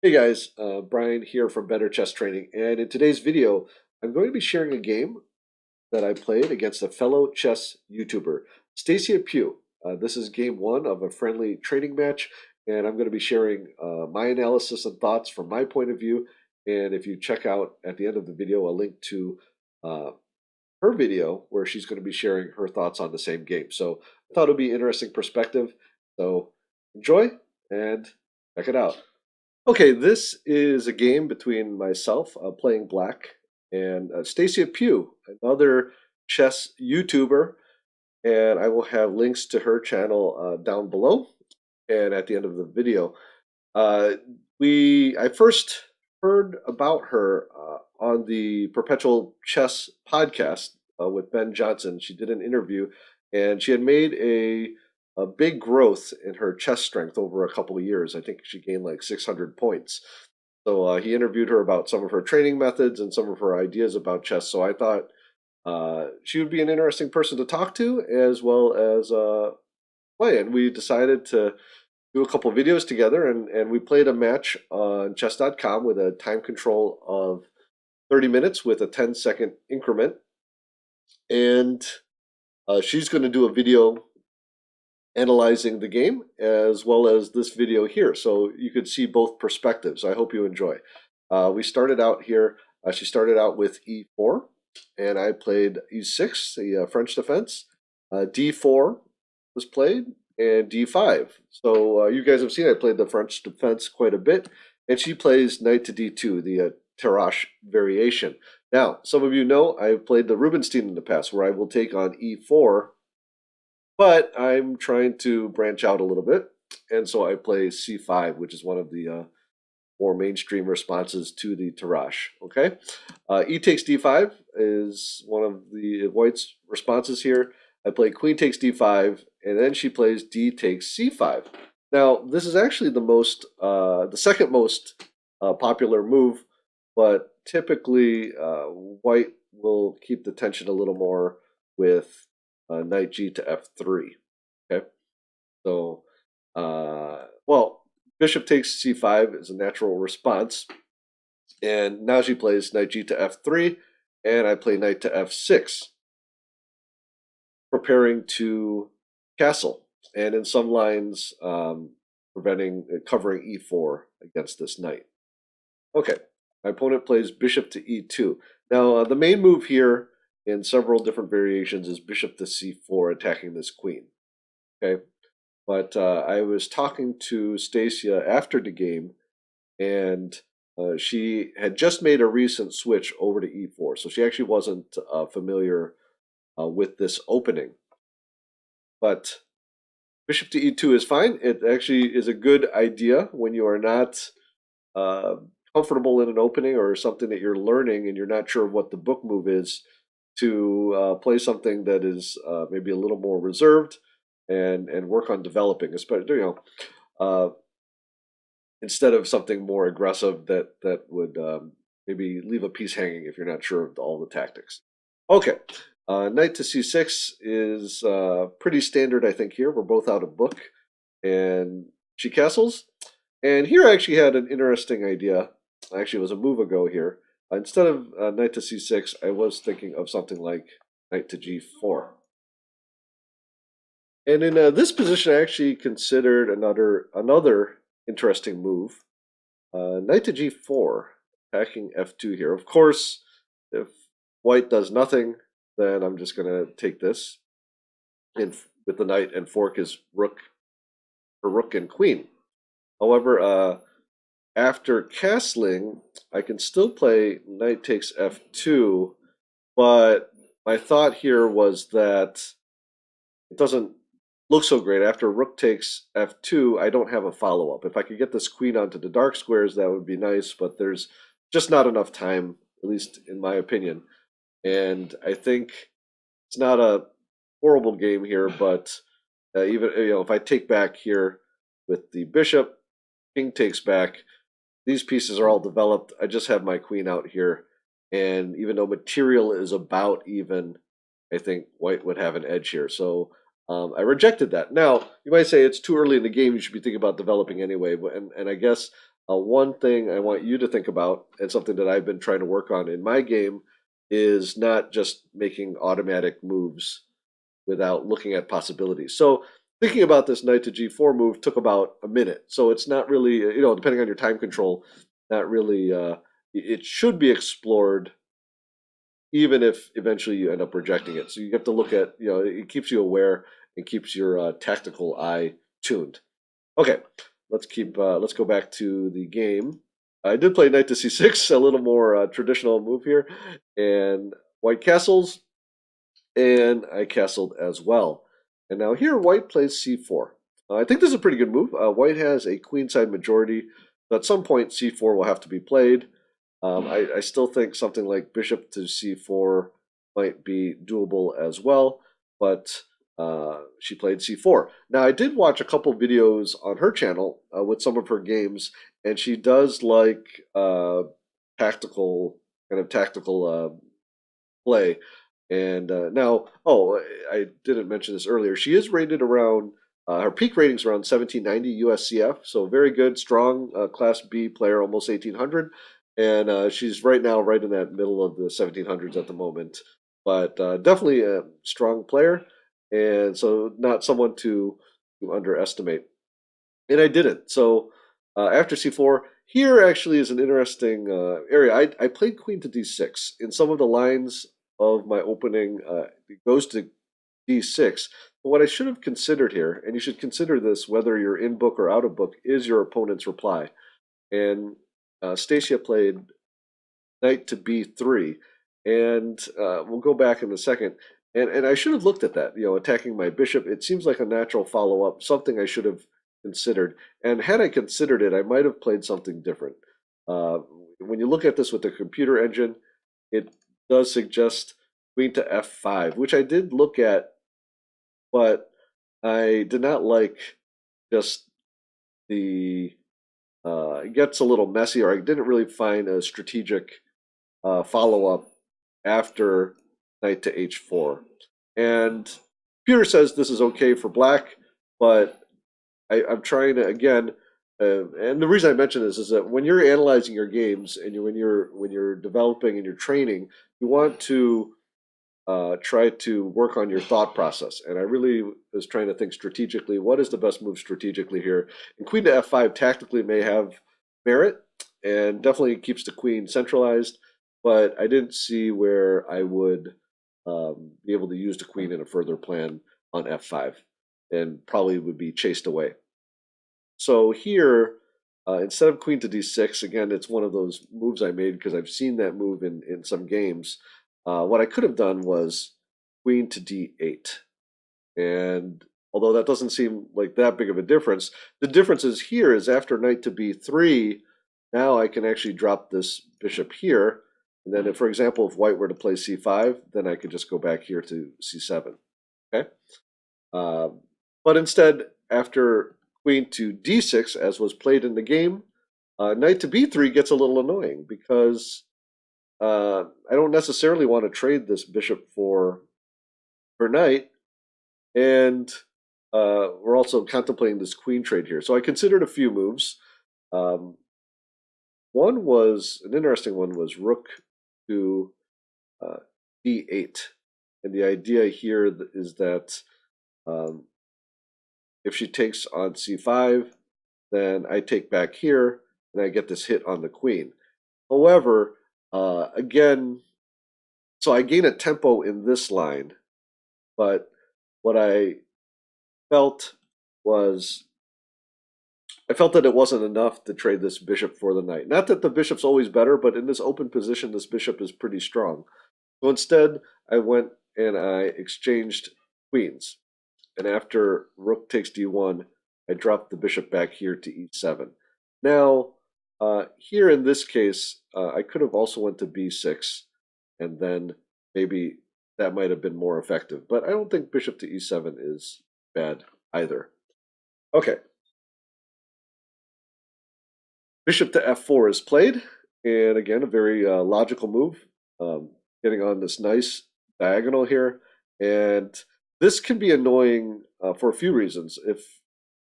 Hey guys, Bryan here from Better Chess Training, and in today's video, I'm going to be sharing a game that I played against a fellow chess YouTuber, Stacia Pugh. This is game one of a friendly training match, and I'm going to be sharing my analysis and thoughts from my point of view. And if you check out at the end of the video a link to uh, her video where she's going to be sharing her thoughts on the same game. So I thought it would be an interesting perspective. So enjoy and check it out. Okay, this is a game between myself, playing black, and Stacia Pugh, another chess YouTuber, and I will have links to her channel down below and at the end of the video. Uh, I first heard about her on the Perpetual Chess Podcast with Ben Johnson. She did an interview, and she had made a big growth in her chess strength over a couple of years. I think she gained like 600 points. So he interviewed her about some of her training methods and some of her ideas about chess. So I thought she would be an interesting person to talk to as well as play. And we decided to do a couple videos together, and we played a match on chess.com with a time control of 30 minutes with a 10-second increment. And she's going to do a video analyzing the game as well as this video here, so you could see both perspectives. I hope you enjoy. We started out here, she started out with e4, and I played e6, the French defense. D4 was played, and d5. So you guys have seen I played the French defense quite a bit, and she plays knight to d2, the Tarrasch variation. Now, some of you know I've played the Rubinstein in the past, where I will take on e4, but I'm trying to branch out a little bit, and so I play c5, which is one of the more mainstream responses to the Tarrasch. Okay, e takes d5 is one of the white's responses here. I play queen takes d5, and then she plays d takes c5. Now, this is actually the second most popular move, but typically white will keep the tension a little more with knight g to f3. Okay, so well, bishop takes c5 is a natural response, and now she plays knight g to f3, and I play knight to f6, preparing to castle, and in some lines covering e4 against this knight. Okay, my opponent plays bishop to e2. Now the main move here in several different variations is bishop to c4, attacking this queen. Okay, but I was talking to Stacia after the game, and she had just made a recent switch over to e4, so she actually wasn't familiar with this opening. But bishop to e2 is fine. It actually is a good idea when you are not comfortable in an opening or something that you're learning and you're not sure what the book move is, to play something that is maybe a little more reserved and work on developing, especially instead of something more aggressive that would maybe leave a piece hanging if you're not sure of all the tactics. Okay, knight to c6 is pretty standard, I think. Here we're both out of book, and she castles. And here I actually had an interesting idea. Actually, it was a move ago here. Instead of knight to c6, I was thinking of something like knight to g4. And in this position, I actually considered another interesting move, knight to g4, attacking f2 here. Of course, if white does nothing, then I'm just going to take this with the knight and fork his rook and queen. However, after castling, I can still play knight takes f2, but my thought here was that it doesn't look so great. After rook takes f2, I don't have a follow-up. If I could get this queen onto the dark squares, that would be nice, but there's just not enough time, at least in my opinion. And I think it's not a horrible game here, but even if I take back here with the bishop, king takes back, these pieces are all developed. I just have my queen out here, and even though material is about even, I think white would have an edge here. So I rejected that. Now, you might say it's too early in the game. You should be thinking about developing anyway. And I guess One thing I want you to think about, and something that I've been trying to work on in my game, is not just making automatic moves without looking at possibilities. So thinking about this knight to g4 move took about a minute. So it's not really, depending on your time control, not really, it should be explored even if eventually you end up rejecting it. So you have to look at, it keeps you aware and keeps your tactical eye tuned. Okay, let's go back to the game. I did play knight to c6, a little more traditional move here, and white castles, and I castled as well. And now here, white plays c4. I think this is a pretty good move. White has a queenside majority, so at some point c4 will have to be played. I still think something like bishop to c4 might be doable as well, but she played c4. Now, I did watch a couple videos on her channel with some of her games, and she does like tactical, tactical play. And now, oh, I didn't mention this earlier. She is rated around, her peak rating's around 1790 USCF, so very good, strong Class B player, almost 1800. And she's right now right in that middle of the 1700s at the moment. But definitely a strong player, and so not someone to underestimate. And I didn't. So after c4, here actually is an interesting area. I played queen to d6. In some of the lines of my opening, it goes to d6. But what I should have considered here, and you should consider this whether you're in book or out of book, is your opponent's reply. And Stacia played knight to b3, and we'll go back in a second. And I should have looked at that, attacking my bishop. It seems like a natural follow-up, something I should have considered. And had I considered it, I might have played something different. Uh, when you look at this with the computer engine, it does suggest queen to f5, which I did look at, but I did not like just the it gets a little messy, or I didn't really find a strategic follow up after knight to h4. And Peter says this is okay for black, but I'm trying to again. And the reason I mention this is that when you're analyzing your games and when you're developing and you're training, you want to try to work on your thought process. And I really was trying to think strategically. What is the best move strategically here? And queen to f5 tactically may have merit and definitely keeps the queen centralized, but I didn't see where I would be able to use the queen in a further plan on f5 and probably would be chased away. So here, instead of queen to d6, again, it's one of those moves I made because I've seen that move in some games. What I could have done was queen to d8. And although that doesn't seem like that big of a difference, the difference is here is after knight to b3, now I can actually drop this bishop here. And then, if, for example, if white were to play c5, then I could just go back here to c7. Okay? But instead, after queen to d6, as was played in the game, knight to b3 gets a little annoying because I don't necessarily want to trade this bishop for knight, and we're also contemplating this queen trade here. So I considered a few moves. One was an interesting one was rook to d8, and the idea here is that if she takes on c5, then I take back here, and I get this hit on the queen. However, again, so I gain a tempo in this line, but what I felt was I felt that it wasn't enough to trade this bishop for the knight. Not that the bishop's always better, but in this open position, this bishop is pretty strong. So instead, I went and I exchanged queens. And after rook takes d1, I dropped the bishop back here to e7. Now, here in this case, I could have also went to b6, and then maybe that might have been more effective. But I don't think bishop to e7 is bad either. Okay. Bishop to f4 is played, and again, a very logical move, getting on this nice diagonal here. And this can be annoying for a few reasons. If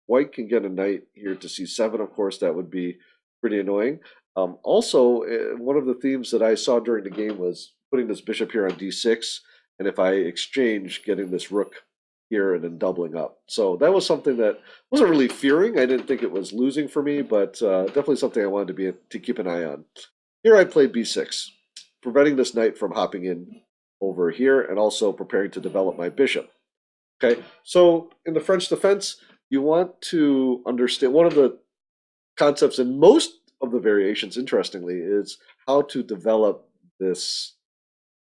white can get a knight here to c7, of course, that would be pretty annoying. Also, one of the themes that I saw during the game was putting this bishop here on d6, and if I exchange, getting this rook here and then doubling up. So that was something that wasn't really fearing. I didn't think it was losing for me, but definitely something I wanted to keep an eye on. Here I played b6, preventing this knight from hopping in over here and also preparing to develop my bishop. Okay, so in the French defense, you want to understand one of the concepts in most of the variations, interestingly, is how to develop this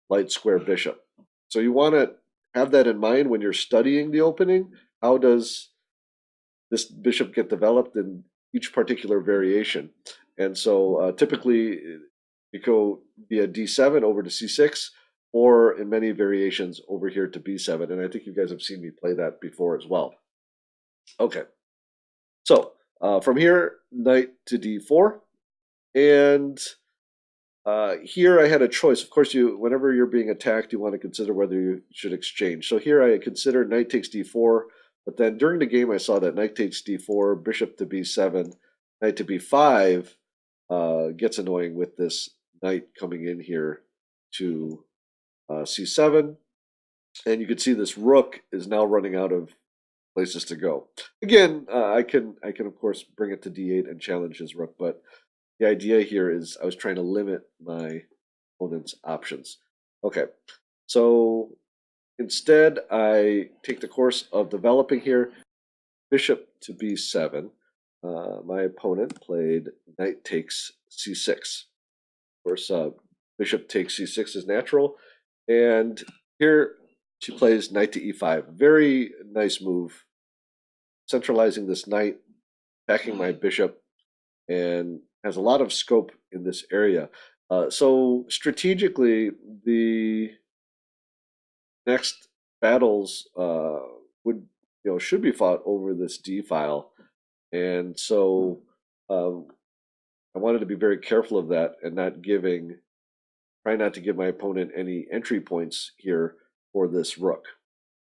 light square bishop. So you want to have that in mind when you're studying the opening. How does this bishop get developed in each particular variation? And so typically you go via d7 over to c6, or in many variations over here to b7. And I think you guys have seen me play that before as well. Okay, so from here, knight to d4. And here I had a choice. Of course, whenever you're being attacked, you want to consider whether you should exchange. So here I considered knight takes d4, but then during the game I saw that knight takes d4, bishop to b7, knight to b5 gets annoying with this knight coming in here to c7. And you can see this rook is now running out of places to go. Again, I can of course bring it to d8 and challenge his rook, but the idea here is I was trying to limit my opponent's options. Okay, so instead I take the course of developing here, bishop to b7. My opponent played knight takes c6. Of course, bishop takes c6 is natural, and here she plays knight to e5. Very nice move, centralizing this knight, attacking my bishop, and has a lot of scope in this area. So strategically, the next battles should be fought over this d file, and so I wanted to be very careful of that and try not to give my opponent any entry points here for this rook.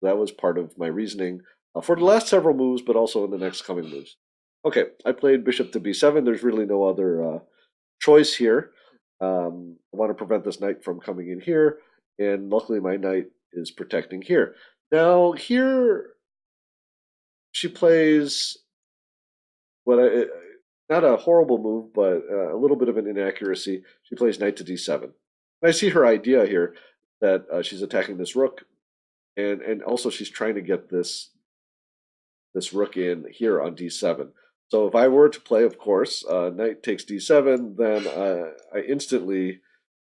That was part of my reasoning for the last several moves, but also in the next coming moves. Okay, I played bishop to b7. There's really no other choice here. I want to prevent this knight from coming in here, and luckily my knight is protecting here. Now here she plays not a horrible move, but a little bit of an inaccuracy. She plays knight to d7. And I see her idea here that she's attacking this rook, and also she's trying to get this rook in here on d7. So if I were to play, of course, knight takes d7, then I instantly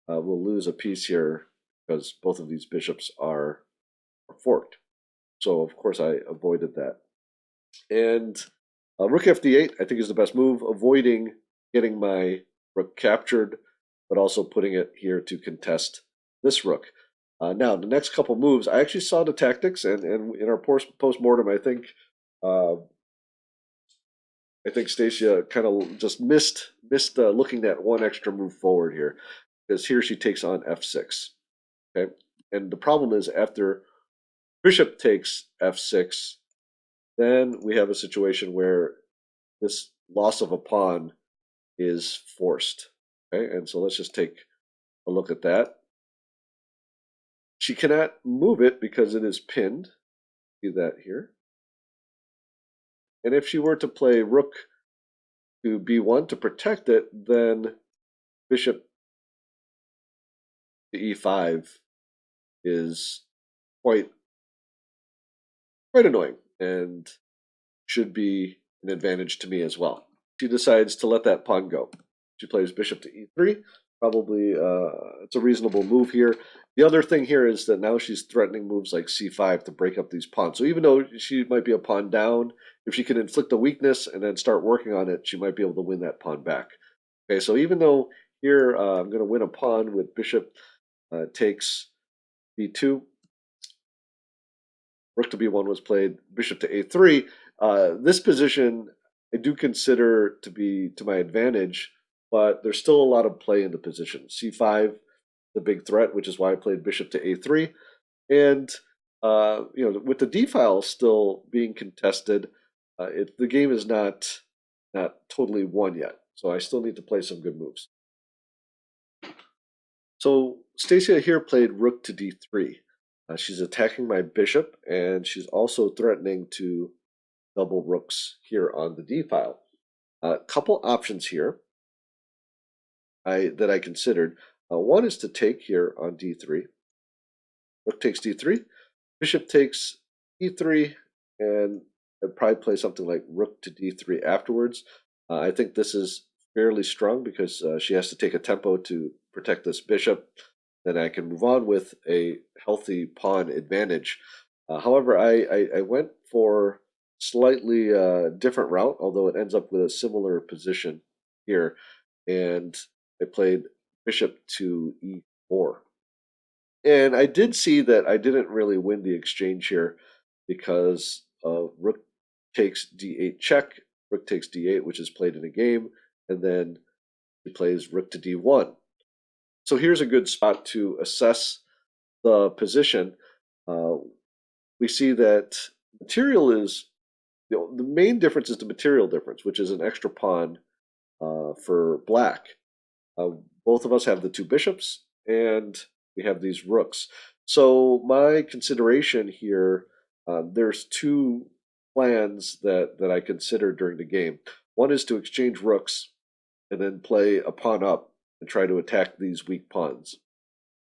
will lose a piece here because both of these bishops are forked. So of course I avoided that. And rook fd8 I think is the best move, avoiding getting my rook captured, but also putting it here to contest this rook. Now the next couple moves, I actually saw the tactics, and in our post-mortem, I think Stacia kind of just missed looking at one extra move forward here, because here she takes on f6. Okay, and the problem is after bishop takes f6, then we have a situation where this loss of a pawn is forced. Okay, and so let's just take a look at that. She cannot move it because it is pinned. See that here. And if she were to play rook to b1 to protect it, then bishop to e5 is quite annoying and should be an advantage to me as well. She decides to let that pawn go. She plays bishop to e3. Probably it's a reasonable move here. The other thing here is that now she's threatening moves like c5 to break up these pawns. So even though she might be a pawn down, if she can inflict a weakness and then start working on it, she might be able to win that pawn back. Okay, so even though here I'm going to win a pawn with bishop takes b2, rook to b1 was played, bishop to a3. This position I do consider to be to my advantage, but there's still a lot of play in the position. c5, the big threat, which is why I played bishop to a3. And with the d file still being contested, the game is not totally won yet. so I still need to play some good moves. So Stacia here played rook to d3. She's attacking my bishop, and she's also threatening to double rooks here on the d file. A couple options here that I considered. One is to take here on d3. Rook takes d3. Bishop takes e3, and I'd probably play something like rook to d3 afterwards. I think this is fairly strong because she has to take a tempo to protect this bishop. Then I can move on with a healthy pawn advantage. However, I went for slightly different route, although it ends up with a similar position here, and I played bishop to e4. And I did see that I didn't really win the exchange here because rook takes d8 check, rook takes d8, which is played in a game, and then he plays rook to d1. So here's a good spot to assess the position. We see that material is, the main difference is the material difference, which is an extra pawn for black. Both of us have the two bishops, and we have these rooks. So my consideration here, there's two plans that I considered during the game. One is to exchange rooks and then play a pawn up and try to attack these weak pawns.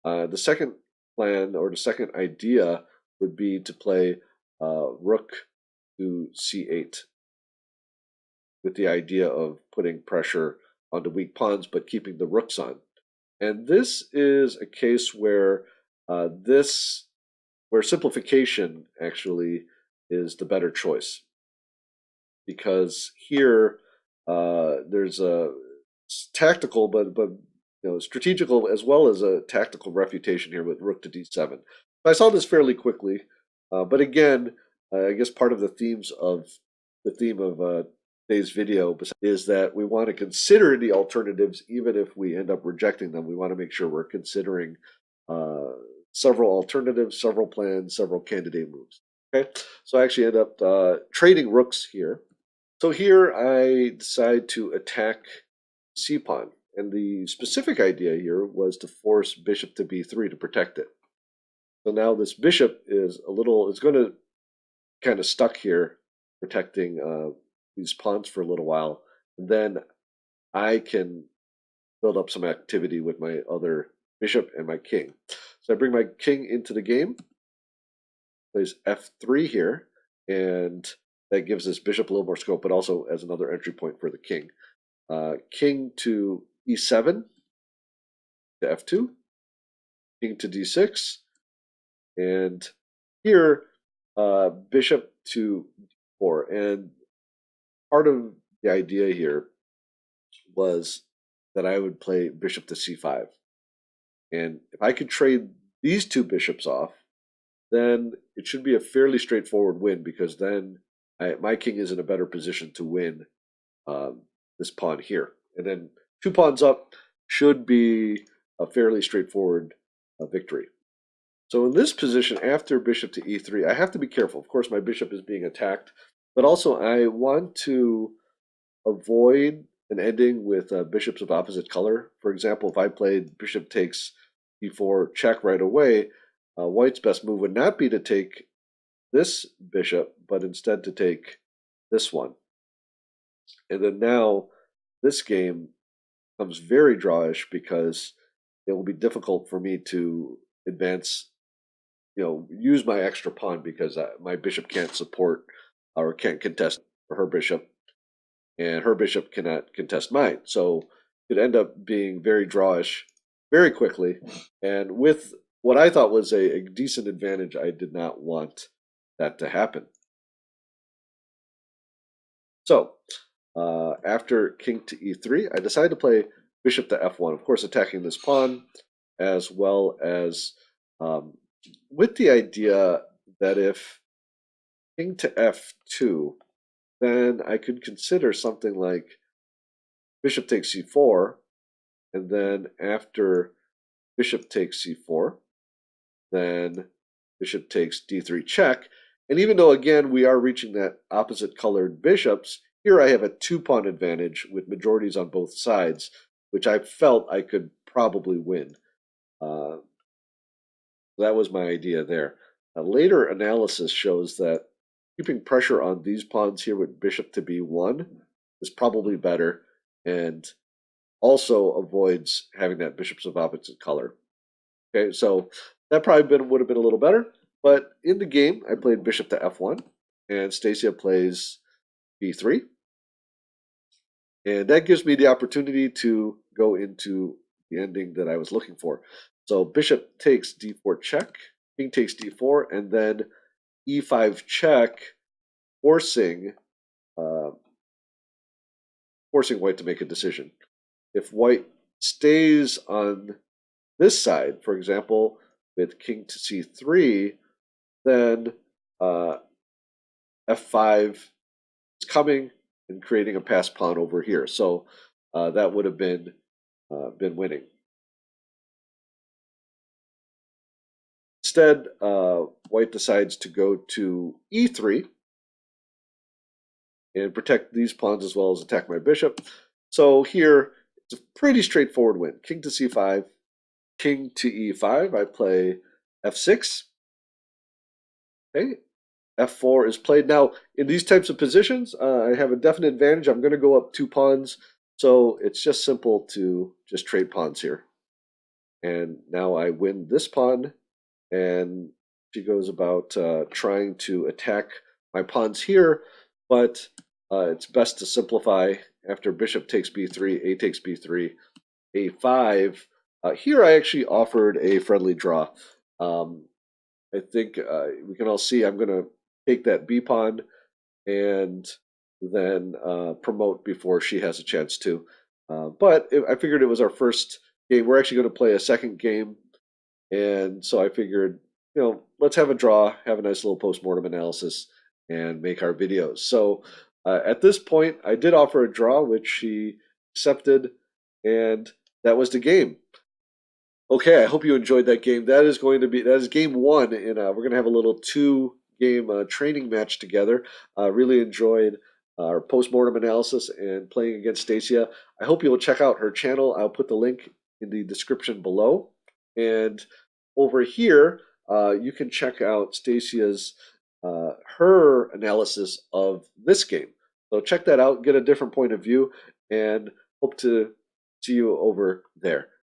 The second plan, or the second idea, would be to play rook to c8 with the idea of putting pressure onto weak pawns but keeping the rooks on. And this is a case where where simplification actually is the better choice, because here there's a tactical but strategical as well as a tactical refutation here with rook to d7. I saw this fairly quickly, but again, I guess part of the theme of today's video is that we want to consider the alternatives, even if we end up rejecting them. We want to make sure we're considering several alternatives, several plans, several candidate moves. Okay, so I actually end up trading rooks here. So here I decide to attack c pawn, and the specific idea here was to force bishop to b3 to protect it. So now this bishop is going to kind of stuck here, protecting these pawns for a little while, and then I can build up some activity with my other bishop and my king. So I bring my king into the game, plays f3 here, and that gives this bishop a little more scope, but also as another entry point for the king. King to e7, to f2, king to d6, and here bishop to d4. And part of the idea here was that I would play bishop to c5. And if I could trade these two bishops off, then it should be a fairly straightforward win, because then my king is in a better position to win this pawn here. And then two pawns up should be a fairly straightforward victory. So in this position, after bishop to e3, I have to be careful. Of course, my bishop is being attacked, but also I want to avoid an ending with bishops of opposite color. For example, if I played bishop takes e4 check right away, white's best move would not be to take this bishop, but instead to take this one. And then now this game becomes very drawish, because it will be difficult for me to advance, use my extra pawn, because my bishop can't support or can't contest her bishop, and her bishop cannot contest mine. So it end up being very drawish very quickly, and with what I thought was a decent advantage, I did not want that to happen. So after king to e3, I decided to play bishop to f1, of course attacking this pawn, as well as with the idea that if king to f2, then I could consider something like bishop takes c4, and then after bishop takes c4, then bishop takes d3 check. And even though, again, we are reaching that opposite colored bishops, Here I have a 2-pawn advantage with majorities on both sides, which I felt I could probably win. Uh, that was my idea there. Later analysis shows that keeping pressure on these pawns here with bishop to b1 is probably better, and also avoids having that bishops of opposite color. Okay, so that probably would have been a little better, but in the game, I played bishop to f1, and Stacia plays b3, and that gives me the opportunity to go into the ending that I was looking for. So bishop takes d4 check, king takes d4, and then e5 check, forcing uh, forcing white to make a decision. If white stays on this side, for example, with king to c3, then f5 is coming and creating a passed pawn over here. So that would have been winning. Instead, white decides to go to e3 and protect these pawns as well as attack my bishop. So here, it's a pretty straightforward win. King to c5, king to e5. I play f6. Okay, f4 is played. Now, in these types of positions, I have a definite advantage. I'm going to go up 2 pawns, so it's just simple to just trade pawns here. And now I win this pawn, and she goes about trying to attack my pawns here, but it's best to simplify after bishop takes b3, a takes b3, a5. Here I actually offered a friendly draw. I think we can all see I'm going to take that b pawn and then promote before she has a chance to. But I figured it was our first game. We're actually going to play a second game, and so I figured, let's have a draw, have a nice little post-mortem analysis, and make our videos. So at this point, I did offer a draw, which she accepted, and that was the game. Okay, I hope you enjoyed that game. That is game 1, and we're gonna have a little 2-game training match together. Really enjoyed our post-mortem analysis and playing against Stacia. I hope you'll check out her channel. I'll put the link in the description below. And over here, you can check out Stacia's her analysis of this game. So check that out, get a different point of view, and hope to see you over there.